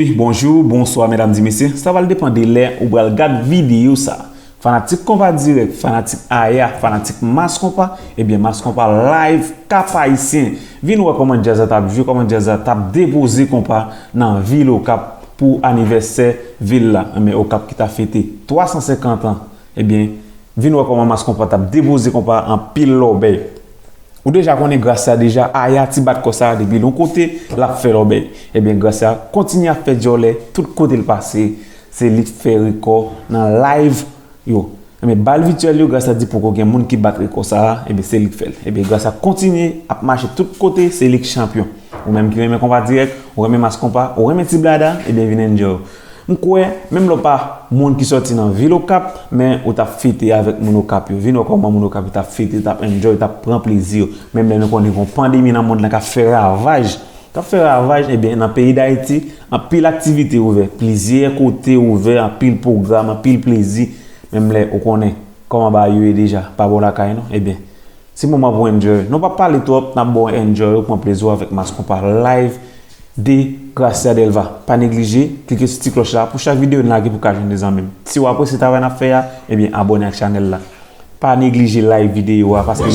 Bonjour, bonsoir mesdames et messieurs. Ça va dépendre de l'air ou regarder vidéo ça. Fanatique compas direct, fanatique aya, fanatique mass compas, et bien mass compas live cap haïtien. Vin voir comment jazz tap jouer, comment jazz tap déposer compas dans ville au cap pour anniversaire ville là, mais au cap qui t'a fêté 350 ans. Et bien, vin voir comment mass compas tap déposer compas en pile l'obey. Ou déjà qu'on est grâce à déjà aya ti bat comme ça depuis l'autre côté la fait l'obey. Et bien grâce à continue à faire joler tout côté le passé, c'est lui fait record dans live yo. Mais balle virtuel yo grâce à dit pour qu'il y ait monde qui bat record ça et bien c'est lui fait. Et bien grâce à continuer à marcher tout côté, c'est lui champion. Ou même qui remet combat direct, ou remet masse combat, ou remet petit blada et bien venez enjoy. M'koué même le pas monde qui sorti dans ville au cap mais ou t'a fêté avec mon cap yo vino comme mon cap t'a fêté t'a enjoy t'a prend plaisir même les qu'on est pandémie dans monde là qui fait ravage et bien dans pays d'Haïti en pile activité ouvert plaisir côté ouvert en pile programme en pile plaisir même les on connaît comment ba yo déjà pas bon la caille non et bien c'est moment pour enjoy non pas parler trop n'a bon enjoy prend plaisir avec Mass Compas live de Gracia Delva. Pas négliger, cliquez sur cette cloche là pour chaque vidéo là pour qu'à des amis. Si vous appréciez ce travail à faire, eh bien abonnez à la chaîne là. Pas négliger live vidéo parce que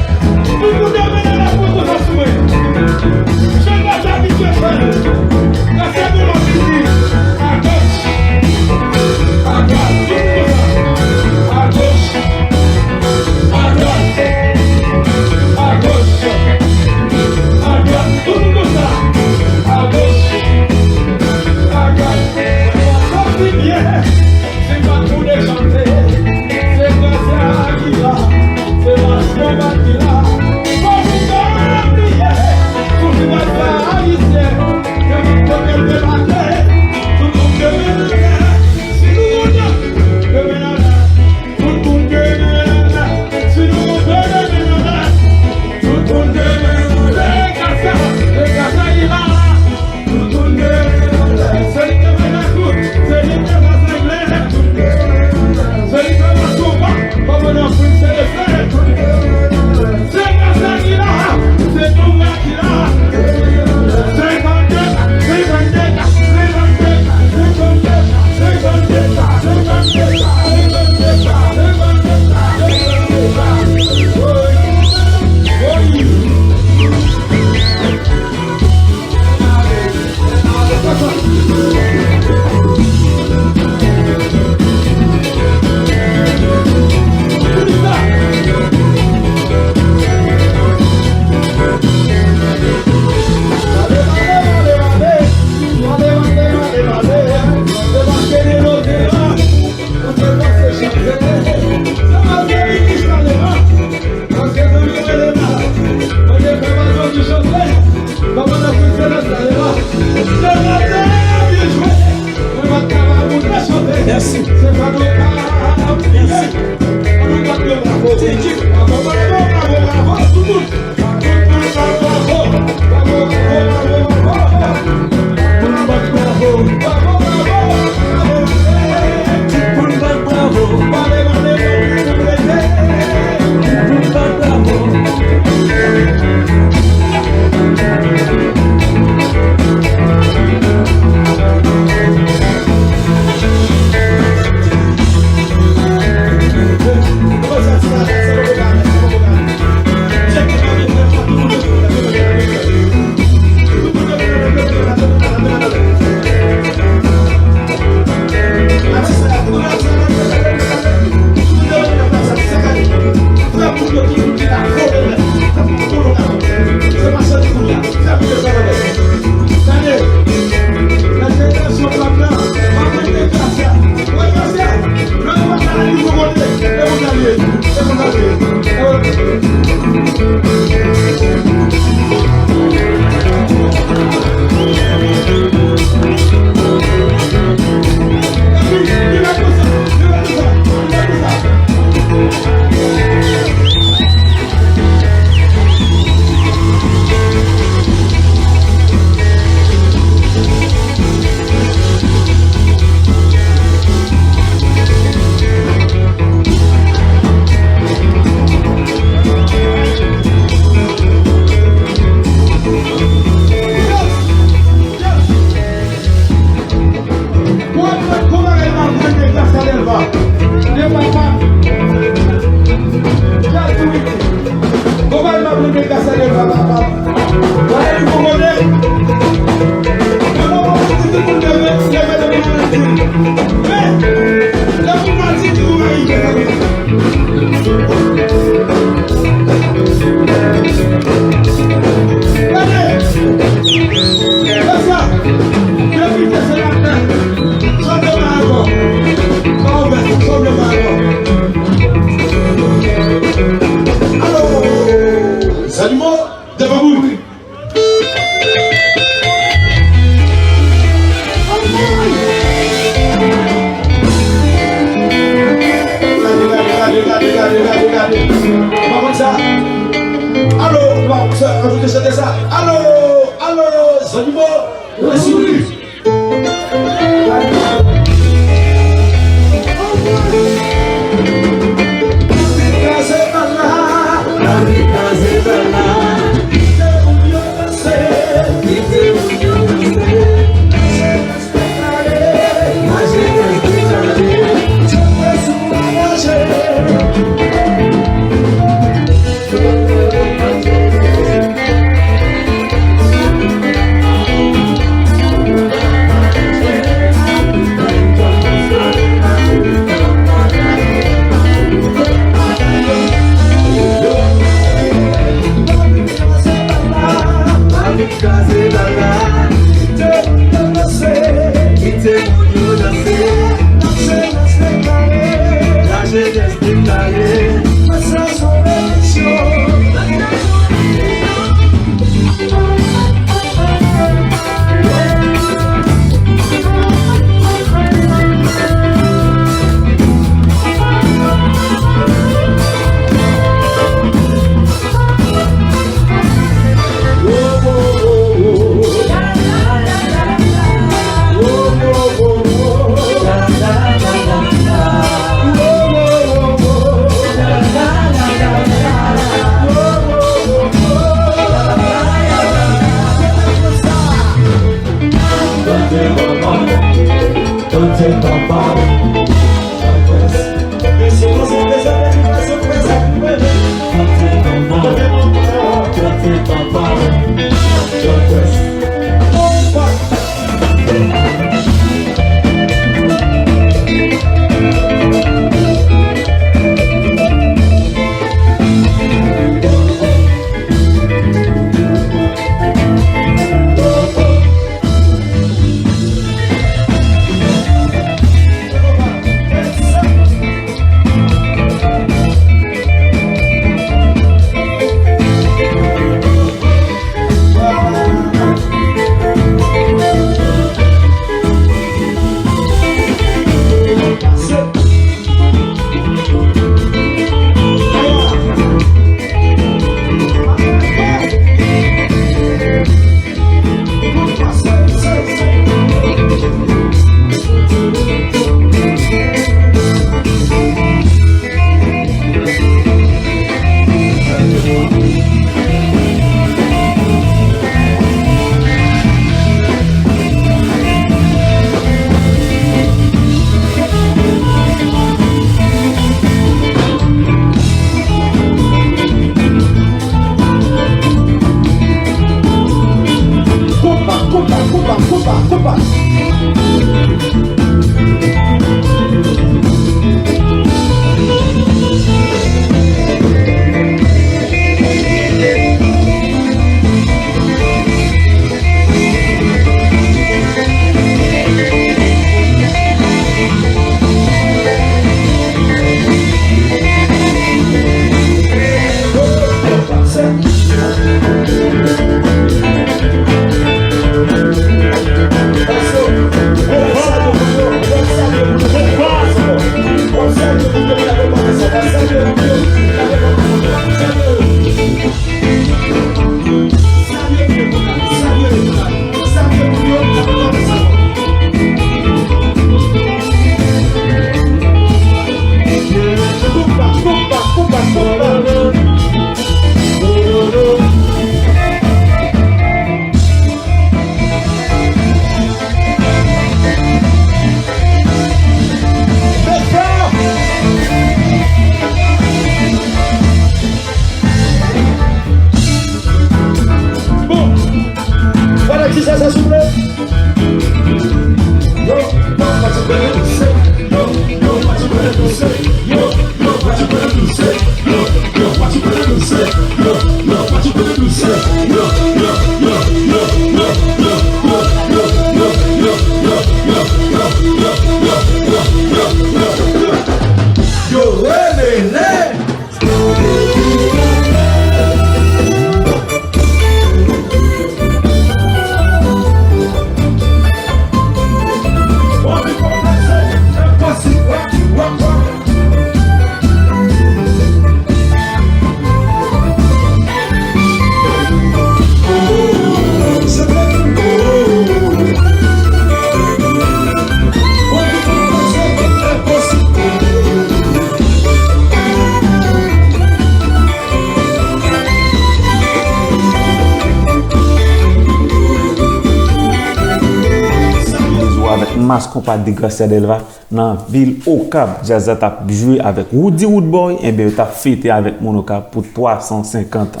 Mas Kompa de Gracia Delva dans ville Okap. Jazza t'a joué avec Woody Woodboy et bien t'a fêté avec Monokap pour 350 ans.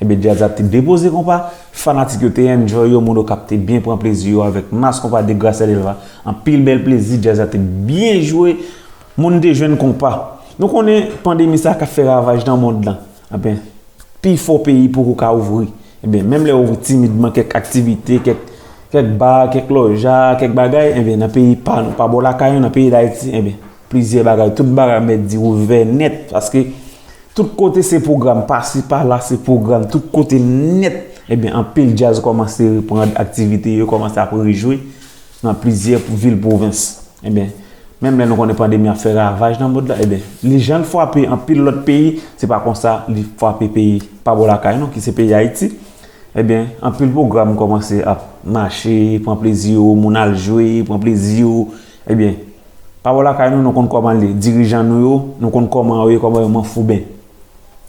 Et bien Jazza t'a déposé compa, fanatique yo te enjoy yo, Monokap te bien prend plaisir avec Mas Kompa de Gracia Delva. En pile bel plaisir, Jazza t'a bien joué. Monde de jeunes compa. Donc on est pandémie ça qui fait ravage dans le monde là. Eh bien, puis faut pays pour qu'on ouvrir. Eh bien, même les ouvrir timidement quelques activités, quelques bars, quelques loges, quelques bagages, eh bien, dans le pays pas bon la caille, dans le pays d'Haïti, eh bien, plusieurs bagages, tout bagages mettre dit ouvert net parce que tout côté c'est programme, par-ci par-là c'est programme, tout côté net. Eh bien, en pile jazz commence à reprendre activité, commence à rejouer dans plusieurs villes provinces. Eh bien, même là, nous connaissons pas pandémie à faire ravage dans le monde là, eh bien, les gens frappent en pile l'autre pays, c'est pas comme ça, ils frappent pays, pas bon la caille, non, qui c'est pays Haïti. Eh bien, en pile programme commence à marcher, prendre plaisir, mon al jouer, prendre plaisir. Eh bien, pas bon la caille, nous connaissons comment les dirigeants nous connaissons comment m'en fou bien.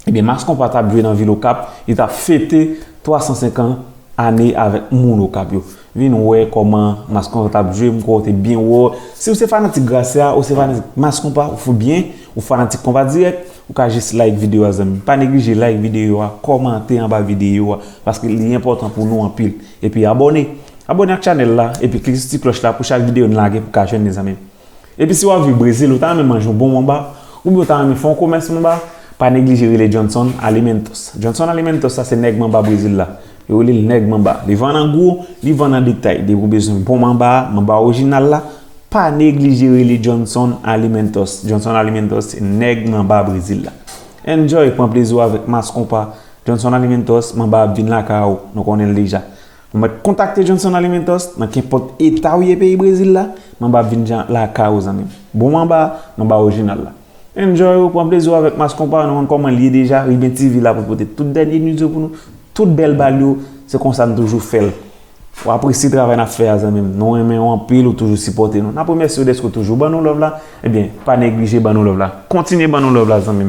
Eh bien, Mas Kompa t'a joué dans Ville Okap, il t'a fêté 350 années avec mon Okap yo. Vin ouais comment Mas Kompa t'a joué, m'ko te bien ouais. Si vous êtes fanatique Gracia ou c'est fanatique Mas Kompa, ou faut bien, ou fanatique Kompa direct, ou ka juste like vidéo azami. Pas négliger like vidéo, commenter en bas vidéo parce que c'est important pour nous en pile. Et puis abonnez à la chaîne là et puis cliquez sur la cloche là pour chaque vidéo nous laguer pour ka chaîne les amis. Et puis si vous avez Brésil, vous avez manger un bon mamba ou bien vous avez fait un commerce mamba, pas négliger les Johnson Alimentos. Johnson Alimentos ça c'est nèg mamba Brésil là. Yo le nèg mamba, les vend en gros, les vend en détail, des vous besoin bon mamba original là. Pas négliger les Johnson Alimentos. Johnson Alimentos c'est nèg mamba Brésil là. Enjoy, prends plaisir avec Mas Kompa. Johnson Alimentos, mamba vin la kao, nous connaissons déjà. Vous pouvez contacter Johnson Alimentos dans n'importe état où est pays Brésil là, mamba vin la kao zami. Bon mamba original là. Enjoy, prends plaisir avec Mas Kompa, nous comment lié déjà, Riben TV là pour porter toute dernière news pour nous, toute belle balio, c'est comme ça nous toujours fait. Ou apprécier le travail à faire, nous aimons en pile ou toujours supporter nous. La première chose, est-ce que toujours ban nous love là? Eh bien, pas négliger ban nous love là. Continuez ban nous love là, zami.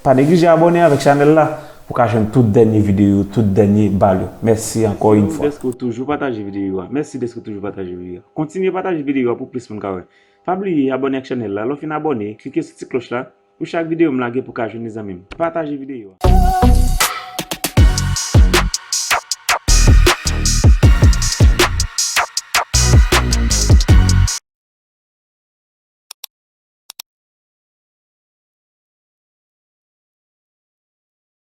Pas négliger abonner avec la chaîne là pour qu'à chaîne toute dernière vidéo, toute dernière balle. Merci encore une fois. Est-ce que toujours partager vidéo? Merci d'être toujours partager vidéo. Continuez à partager vidéo pour plus de monde. Pas oublier abonner à la chaîne là. Lorsque vous abonnez, cliquez sur cette cloche là pour chaque vidéo me laguer pour qu'à chaîne les amis. Partagez vidéo.